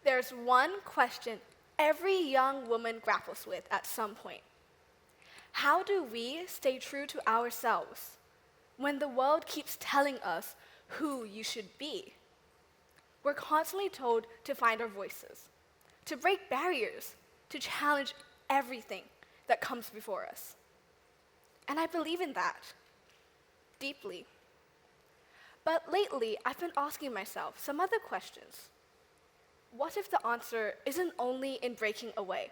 There's one question every young woman grapples with at some point. How do we stay true to ourselves when the world keeps telling us who you should be? We're constantly told to find our voices, to break barriers, to challenge everything that comes before us. And I believe in that deeply. But lately, I've been asking myself some other questions. What if the answer isn't only in breaking away?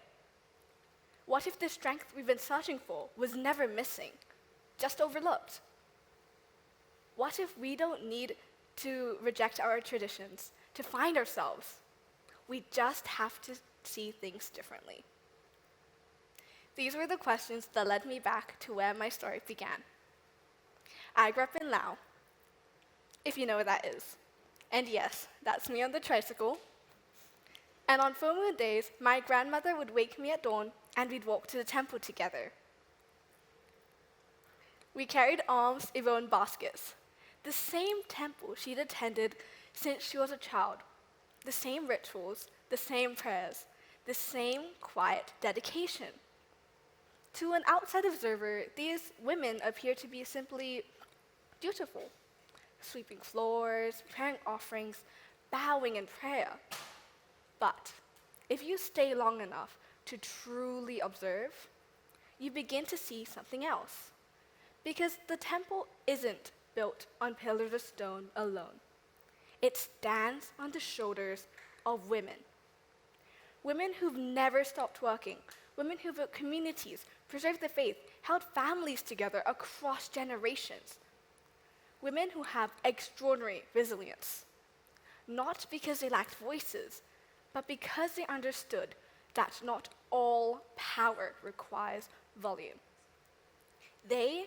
What if the strength we've been searching for was never missing, just overlooked? What if we don't need to reject our traditions to find ourselves? We just have to see things differently. These were the questions that led me back to where my story began. I grew up in Laos, if you know where that is. And yes, that's me on the tricycle. And on full moon days, my grandmother would wake me at dawn and we'd walk to the temple together. We carried alms in our own baskets, the same temple she'd attended since she was a child, the same rituals, the same prayers, the same quiet dedication. To an outside observer, these women appear to be simply dutiful, sweeping floors, preparing offerings, bowing in prayer. But if you stay long enough to truly observe, you begin to see something else. Because the temple isn't built on pillars of stone alone. It stands on the shoulders of women. Women who've never stopped working, women who built communities, preserved the faith, held families together across generations. Women who have extraordinary resilience, not because they lacked voices, but because they understood that not all power requires volume. They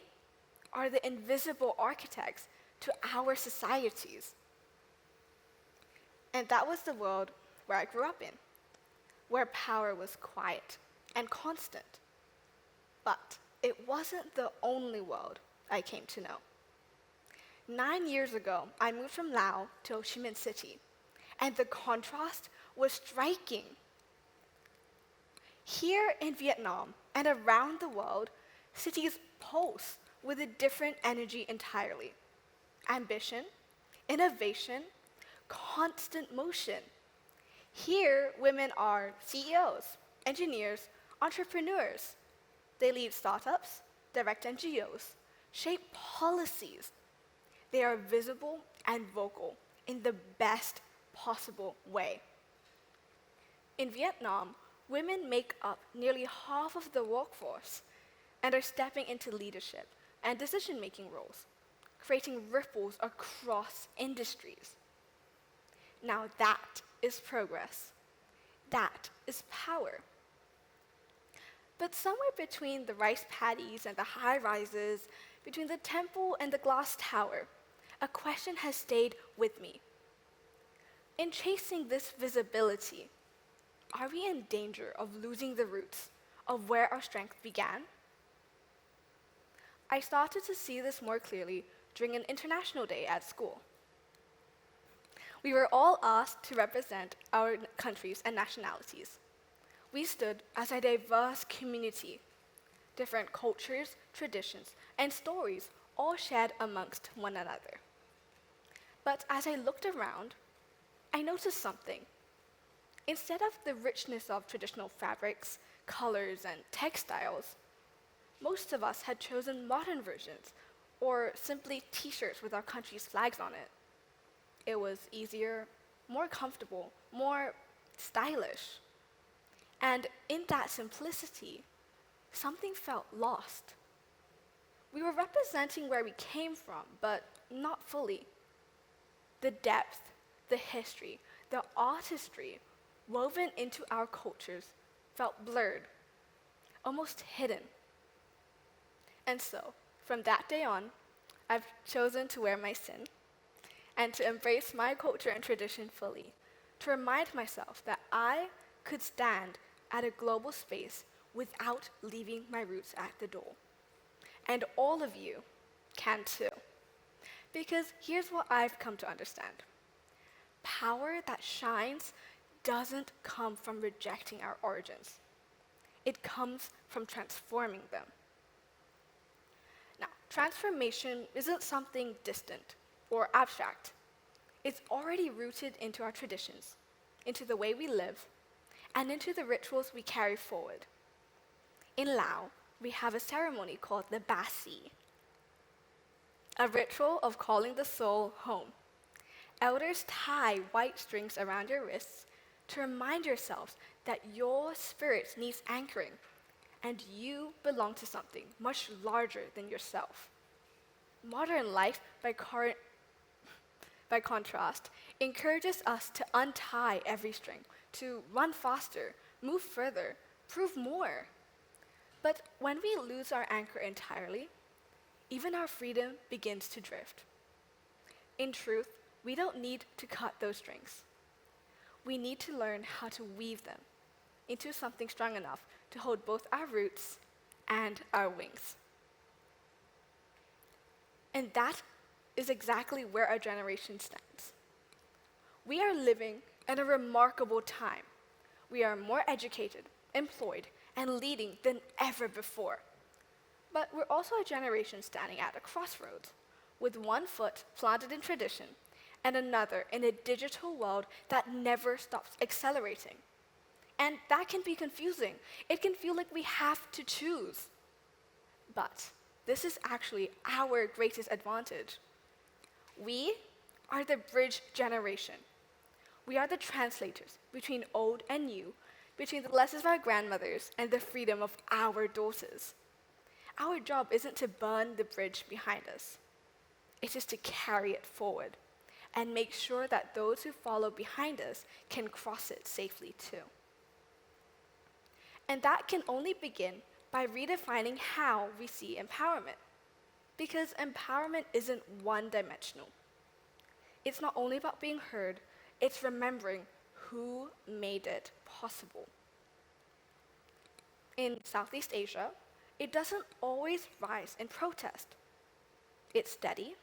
are the invisible architects to our societies. And that was the world where I grew up in, where power was quiet and constant. But it wasn't the only world I came to know. 9 years ago, I moved from Laos to Ho Chi Minh City, and the contrast was striking. Here in Vietnam and around the world, cities pulse with a different energy entirely. Ambition, innovation, constant motion. Here, women are CEOs, engineers, entrepreneurs. They lead startups, direct NGOs, shape policies. They are visible and vocal in the best possible way. In Vietnam, women make up nearly half of the workforce and are stepping into leadership and decision-making roles, creating ripples across industries. Now that is progress. That is power. But somewhere between the rice paddies and the high-rises, between the temple and the glass tower, a question has stayed with me. In chasing this visibility, are we in danger of losing the roots of where our strength began? I started to see this more clearly during an international day at school. We were all asked to represent our countries and nationalities. We stood as a diverse community, different cultures, traditions, and stories all shared amongst one another. But as I looked around, I noticed something. Instead of the richness of traditional fabrics, colors, and textiles, most of us had chosen modern versions, or simply t-shirts with our country's flags on it. It was easier, more comfortable, more stylish. And in that simplicity, something felt lost. We were representing where we came from, but not fully. The depth, the history, the artistry woven into our cultures felt blurred, almost hidden. And so, from that day on, I've chosen to wear my sin and to embrace my culture and tradition fully, to remind myself that I could stand at a global space without leaving my roots at the door. And all of you can too. Because here's what I've come to understand. Power that shines doesn't come from rejecting our origins. It comes from transforming them. Now, transformation isn't something distant or abstract. It's already rooted into our traditions, into the way we live, and into the rituals we carry forward. In Lao, we have a ceremony called the Basi, a ritual of calling the soul home. Elders tie white strings around your wrists to remind yourselves that your spirit needs anchoring and you belong to something much larger than yourself. Modern life, by contrast, encourages us to untie every string, to run faster, move further, prove more. But when we lose our anchor entirely, even our freedom begins to drift. In truth, we don't need to cut those strings. We need to learn how to weave them into something strong enough to hold both our roots and our wings. And that is exactly where our generation stands. We are living in a remarkable time. We are more educated, employed, and leading than ever before. But we're also a generation standing at a crossroads, with one foot planted in tradition and another in a digital world that never stops accelerating. And that can be confusing. It can feel like we have to choose. But this is actually our greatest advantage. We are the bridge generation. We are the translators between old and new, between the lessons of our grandmothers and the freedom of our daughters. Our job isn't to burn the bridge behind us. It is to carry it forward and make sure that those who follow behind us can cross it safely too. And that can only begin by redefining how we see empowerment. Because empowerment isn't one-dimensional. It's not only about being heard, it's remembering who made it possible. In Southeast Asia, it doesn't always rise in protest. It's steady,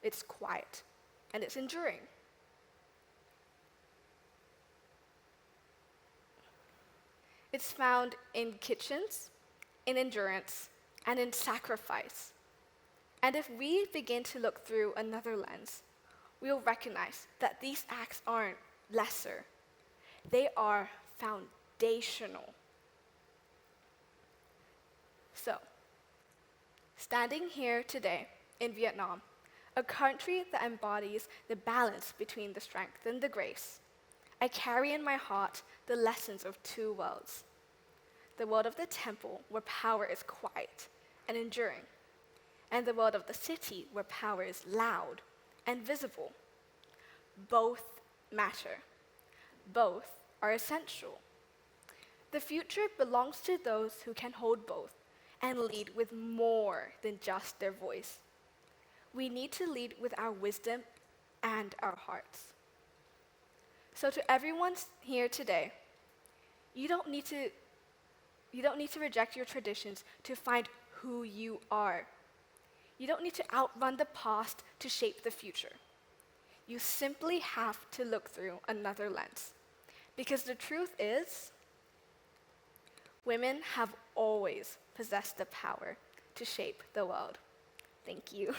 it's quiet, and it's enduring. It's found in kitchens, in endurance, and in sacrifice. And if we begin to look through another lens, we'll recognize that these acts aren't lesser. They are foundational. So, standing here today in Vietnam, a country that embodies the balance between the strength and the grace, I carry in my heart the lessons of two worlds. The world of the temple, where power is quiet and enduring, and the world of the city, where power is loud and visible. Both matter. Both are essential. The future belongs to those who can hold both and lead with more than just their voice. We need to lead with our wisdom and our hearts. So to everyone here today, you don't need to reject your traditions to find who you are. You don't need to outrun the past to shape the future. You simply have to look through another lens. Because the truth is, women have always possessed the power to shape the world. Thank you.